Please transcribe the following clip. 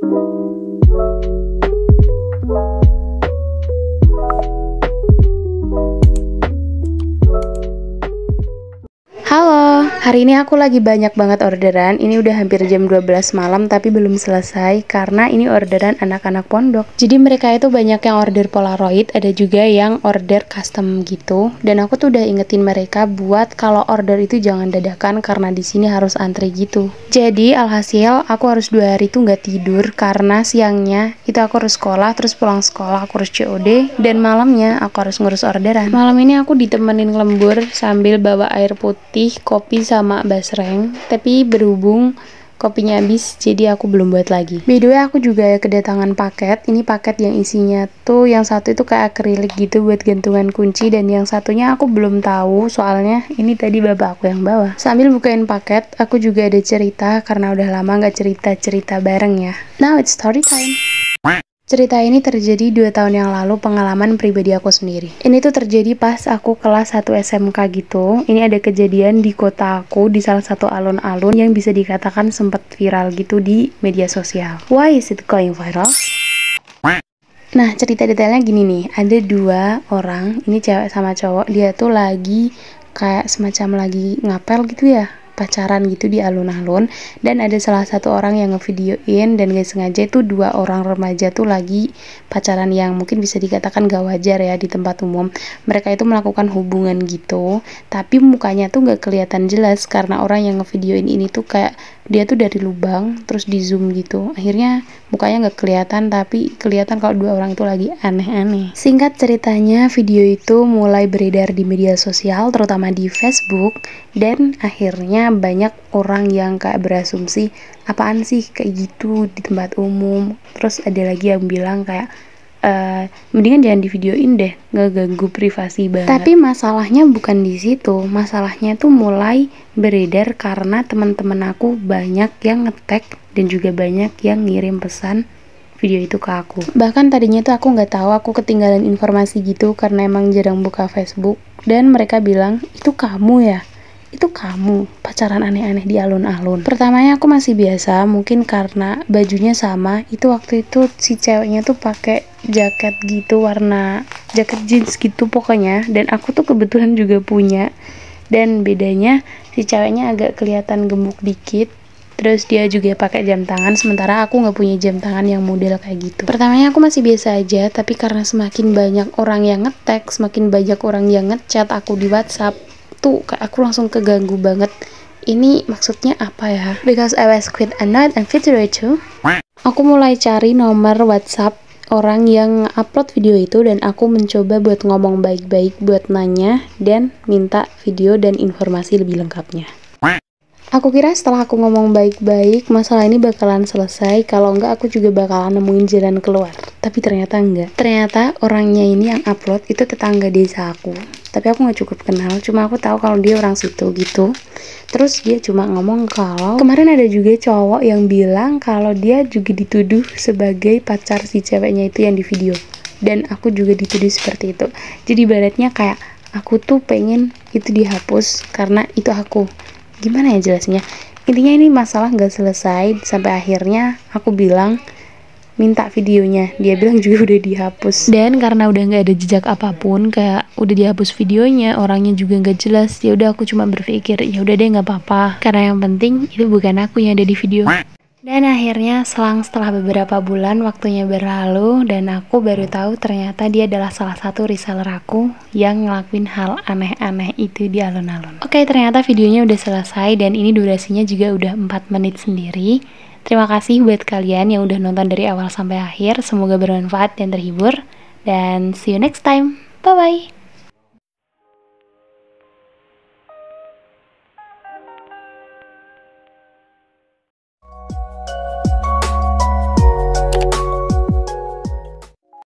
Halo, hari ini aku lagi banyak banget orderan. Ini udah hampir jam 12 malam tapi belum selesai karena ini orderan anak-anak pondok. Jadi mereka itu banyak yang order Polaroid, ada juga yang order custom gitu. Dan aku tuh udah ingetin mereka buat kalau order itu jangan dadakan karena di sini harus antri gitu. Jadi alhasil aku harus 2 hari tuh nggak tidur karena siangnya itu aku harus sekolah, terus pulang sekolah aku harus COD, dan malamnya aku harus ngurus orderan. Malam ini aku ditemenin lembur sambil bawa air putih, kopi sama basreng, tapi berhubung kopinya habis jadi aku belum buat lagi. By the way, aku juga kedatangan paket. Ini paket yang isinya tuh yang satu itu kayak akrilik gitu buat gantungan kunci, dan yang satunya aku belum tahu soalnya ini tadi bapak aku yang bawa. Sambil bukain paket, aku juga ada cerita karena udah lama nggak cerita bareng ya. Now it's story time. Cerita ini terjadi 2 tahun yang lalu, pengalaman pribadi aku sendiri. Ini tuh terjadi pas aku kelas 1 SMK gitu. Ini ada kejadian di kota aku, di salah satu alun-alun yang bisa dikatakan sempat viral gitu di media sosial. Why is it going viral? Nah, cerita detailnya gini nih. Ada 2 orang, ini cewek sama cowok, dia tuh lagi kayak semacam lagi ngapel gitu ya, pacaran gitu di alun-alun, dan ada salah satu orang yang ngevideoin, dan gak sengaja itu 2 orang remaja tuh lagi pacaran yang mungkin bisa dikatakan gak wajar ya di tempat umum. Mereka itu melakukan hubungan gitu, tapi mukanya tuh gak kelihatan jelas karena orang yang ngevideoin ini tuh kayak dia tuh dari lubang terus di zoom gitu. Akhirnya mukanya gak kelihatan, tapi kelihatan kalau 2 orang itu lagi aneh-aneh. Singkat ceritanya, video itu mulai beredar di media sosial, terutama di Facebook, dan akhirnya banyak orang yang kayak berasumsi apaan sih kayak gitu di tempat umum. Terus ada lagi yang bilang kayak mendingan jangan di videoin deh, ngeganggu privasi banget. Tapi masalahnya bukan di situ. Masalahnya tuh mulai beredar karena teman-teman aku banyak yang nge-tag dan juga banyak yang ngirim pesan video itu ke aku. Bahkan tadinya tuh aku nggak tahu, aku ketinggalan informasi gitu karena emang jarang buka Facebook, dan mereka bilang, itu kamu ya? Itu kamu pacaran aneh-aneh di alun-alun? Pertamanya aku masih biasa, mungkin karena bajunya sama. Itu waktu itu si ceweknya tuh pakai jaket gitu, warna jaket jeans gitu pokoknya, dan aku tuh kebetulan juga punya. Dan bedanya si ceweknya agak kelihatan gemuk dikit, terus dia juga pakai jam tangan, sementara aku nggak punya jam tangan yang model kayak gitu. Pertamanya aku masih biasa aja, tapi karena semakin banyak orang yang nge-tag, semakin banyak orang yang ngechat aku di WhatsApp, tuh kayak aku langsung keganggu banget. Ini maksudnya apa ya? Because I was quite annoyed and frustrated too. Aku mulai cari nomor WhatsApp orang yang upload video itu, dan aku mencoba buat ngomong baik-baik, buat nanya dan minta video dan informasi lebih lengkapnya. Aku kira setelah aku ngomong baik-baik, masalah ini bakalan selesai. Kalau enggak, aku juga bakalan nemuin jalan keluar. Tapi ternyata enggak. Ternyata orangnya ini yang upload itu tetangga desa aku. Tapi aku nggak cukup kenal, cuma aku tahu kalau dia orang situ gitu. Terus dia cuma ngomong kalau kemarin ada juga cowok yang bilang kalau dia juga dituduh sebagai pacar si ceweknya itu yang di video. Dan aku juga dituduh seperti itu. Jadi ibaratnya kayak aku tuh pengen itu dihapus karena itu aku. Gimana ya jelasnya? Intinya ini masalah nggak selesai sampai akhirnya aku bilang minta videonya, dia bilang juga udah dihapus. Dan karena udah nggak ada jejak apapun, kayak udah dihapus videonya, orangnya juga nggak jelas, ya udah aku cuma berpikir ya udah deh nggak apa-apa, karena yang penting itu bukan aku yang ada di video. Dan akhirnya setelah beberapa bulan waktunya berlalu, dan aku baru tahu ternyata dia adalah salah satu reseller aku yang ngelakuin hal aneh-aneh itu di alun-alun. Oke, ternyata videonya udah selesai, dan ini durasinya juga udah 4 menit sendiri. Terima kasih buat kalian yang udah nonton dari awal sampai akhir. Semoga bermanfaat dan terhibur. Dan see you next time. Bye-bye.